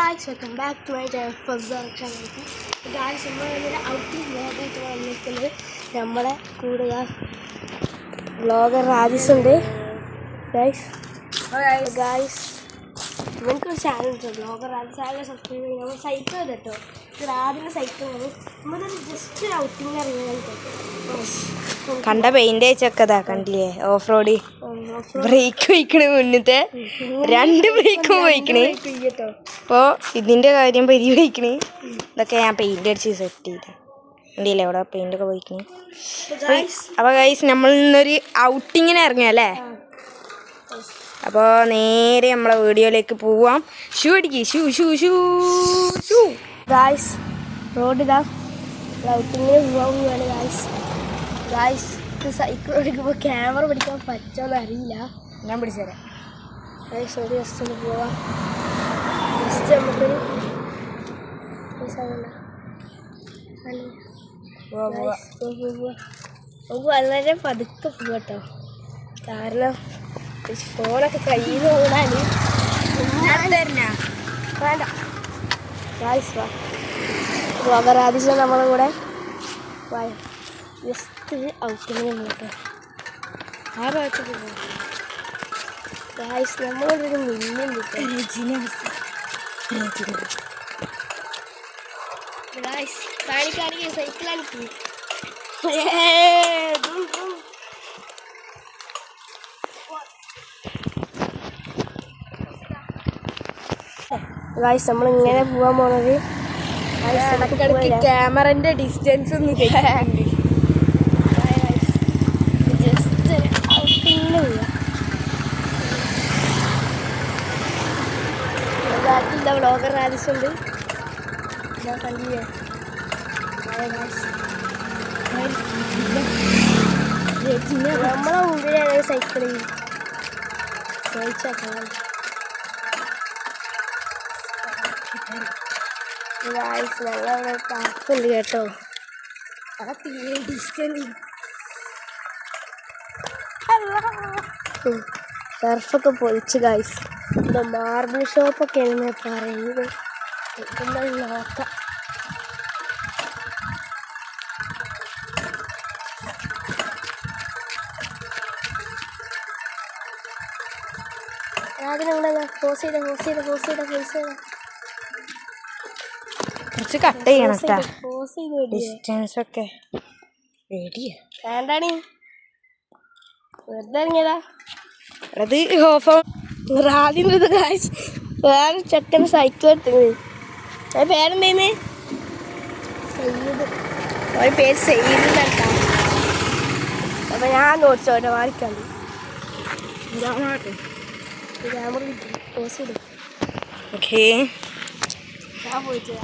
guys, welcome back to my channel Fazal channel. Guys, നമ്മൾ outing വ്ളോഗായിട്ട് വന്നിരിക്കുന്നത് നമ്മളെ കൂടെ വ്ളോഗർ രാജേഷ് ഉണ്ട്. ഗായ്സ് നമുക്കൊരു ചാനൽ ഉണ്ട്, വ്ളോഗർ രാജേഷ്. ചാനൽ സബ്സ്ക്രൈബ് ചെയ്യും. നമ്മൾ സൈക്കിൾ കേട്ടോ, ഇത് ആദ്യം സൈക്കിൾ വന്നു. നമ്മൾ ജസ്റ്റ് ഒരു ഔട്ടിങ്ങിന് ഇറങ്ങിയാൽ കണ്ട പെയിന്റ് അയച്ചൊക്കെതാ കണ്ടില്ലേ? ഓഫ് റോഡ് ബ്രേക്ക് പോയിക്കണ്, മുന്നത്തെ 2 ബ്രേക്കും പോയിക്കണ്. അപ്പോൾ ഇതിൻ്റെ കാര്യം പരിപാടിക്കണ്. ഇതൊക്കെ ഞാൻ പെയിന്റ് അടിച്ച് സെറ്റ് ചെയ്ത് കണ്ടില്ലേ? അവിടെ പെയിന്റ് ഒക്കെ പോയിക്കണ്. അപ്പോൾ ഗൈസ് നമ്മൾ ഇന്നൊരു ഔട്ടിങ്ങിന് ഇറങ്ങിയല്ലേ? അപ്പോൾ നേരെ നമ്മളെ വീഡിയോയിലേക്ക് പോവാം. ഷൂ അടിക്ക്, shoe shoe shoe shoe. Guys road ഇതാ, ഔട്ടിങ്ങിന് പോവാൻ ഗായ്സ്. ഗായ്സ് സൈക്കിൾ ഓടിക്കുമ്പോൾ ക്യാമറ പിടിക്കാൻ പറ്റുമെന്ന് അറിയില്ല. ഞാൻ പിടിച്ചു തരാം. ഗായ്സ് ഒരു ജസ്റ്റ് ഒന്ന് പോവാം. ജസ്റ്റ് നമുക്കൊരു നമുക്ക് വളരെ പതുക്കെ പോവാം കേട്ടോ. കാരണം ഫോണൊക്കെ കയ്യിൽ നിന്ന് ഓടാൻ വേണ്ട. ഗായ്സ് വാ, വ്ളോഗറാദിച്ച നമ്മളെ കൂടെ ജസ്റ്റ് ഔട്ടിങ്ങിന് കേട്ടോ. ആ ഭാഗത്തേക്ക് പോകാം ഗായ്സ്. നമ്മളൊരു മില്യം ഗായ്സ് കാണിക്കാണെങ്കിൽ സൈക്കിളാണിക്ക്. ഗായ്സ് നമ്മളിങ്ങനെ പോകാൻ പോണത് ക്യാമറന്റെ ഡിസ്റ്റൻസ് ഒന്നും ജസ്റ്റ് ഔട്ടിങ്ങിന് പോവാം. ബാക്കിയുള്ള വ്ളോഗർ ആവശ്യമുണ്ട്. ഞാൻ കണ്ടില്ലേ നമ്മളെ മുമ്പിലാണ് സൈക്കിളിൽ ചോദിച്ചാൽ ഞങ്ങളവിടെ പാർക്കുണ്ട് കേട്ടോ. ടർഫൊക്കെ പൊളിച്ച് ഗായ്സ്. എന്താ മാർബിൾ ഷോപ്പൊക്കെ ആണെന്ന് പറയുന്നത്. നോക്കാം. അതിനുണ്ടെന്നാ പോസ് ചെയ്ത കുറച്ച് കട്ട് ചെയ്യണം. ഡിസ്റ്റൻസ് ഒക്കെ വേണ്ടാണി, വെറുതെ ഇറങ്ങിയതാ. അത് ഓഫ് ആദ്യം വേറെ ചെക്കൻ സൈക്കിൾ എടുത്തത്. പേരെന്തേന്ന്? സയ്യിദ്. ഒരു പേര് സയ്യിദ് കേട്ടാ. അപ്പൊ ഞാൻ നോടിച്ചോട്ടെ മാറിക്കാണ്ട് ക്യാമറ പോസ് ചെയ്തു. ഓക്കേ, ഞാൻ പോയിട്ട്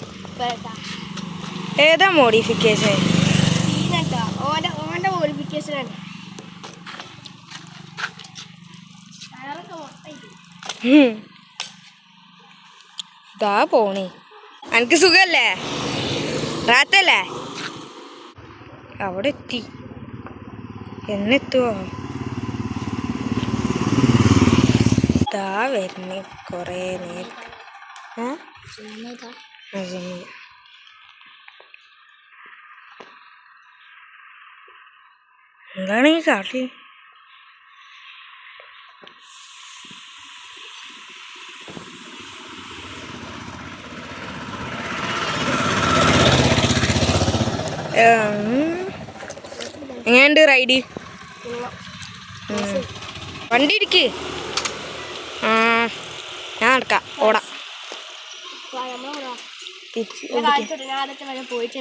ഏതാ മോഡിഫിക്കേഷൻ? സീനട്ടാ, ഓൻ്റെ മോഡിഫിക്കേഷനാണ്. ദാ പോണി. എനിക്ക് സുഖല്ലേ? റാത്തല്ലേ? അവിടെ എത്തി. എന്നെത്തുവോ? ദാ വരുന്നേ കുറേ നേരത്തെ. എന്താണ് ഈ കാട്ടി? എങ്ങനെയുണ്ട് റൈഡ്? വണ്ടി ഇടിക്ക്. ഞാൻ നടക്കാം, ഓടാം. പോയിട്ട്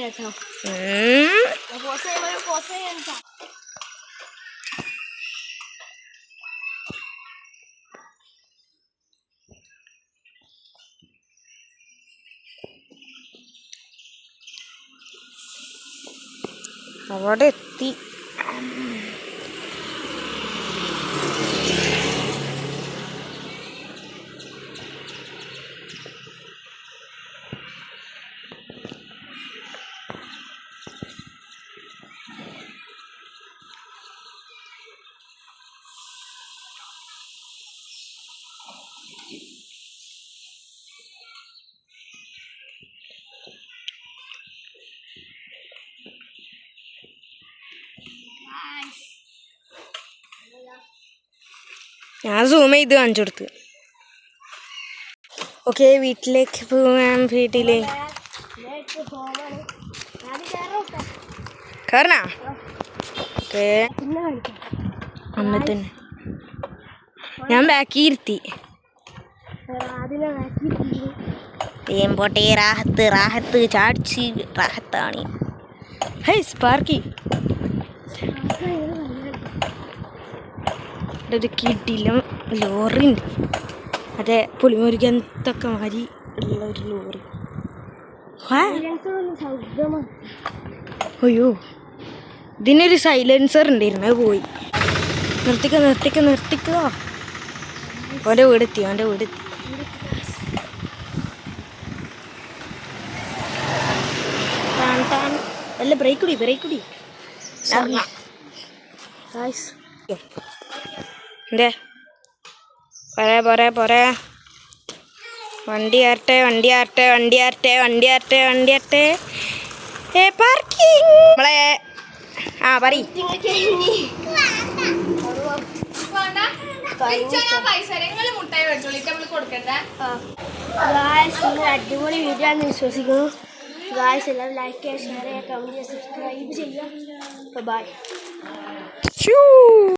അവിടെ എത്തി. ഞാൻ സൂം ചെയ്ത് കാണിച്ചു കൊടുത്ത്. ഓക്കെ, വീട്ടിലേക്ക് പോവാം. വീട്ടില് കയറണ ഓക്കെ. അമ്മ തന്നെ ഞാൻ ബാക്കി ഇരുത്തി. പോട്ടെ, റാഹത്ത് റാഹത്ത് ചാടിച്ച് റാഹത്താണ്. ഹേ സ്പാർക്കി, ഒരു കിടിലം ലോറി ഉണ്ട്. അതെ, പുളിമുരുകത്തൊക്കെ മാതിരി ഉള്ള ഒരു ലോറി. അയ്യോ, ഇതിനൊരു സൈലൻസർ ഉണ്ടായിരുന്നു, അത് പോയി. നിർത്തിക്കോ. ഓൻ്റെ വീടെത്തി. അല്ല, ബ്രേക്ക് കുടി. എന്തേ പോരെ. വണ്ടി ആരട്ടെ. പാർക്കിംഗ് നമ്മളെ പറയും. അടിപൊളി വീഡിയോ ആണെന്ന് വിശ്വസിക്കുന്നു. ഗായ്സ് എല്ലാവരും ലൈക്ക് ചെയ്യുക, ഷെയർ ചെയ്യുക, കമൻറ്റ് ചെയ്യുക, സബ്സ്ക്രൈബ് ചെയ്യുക. ബൈ.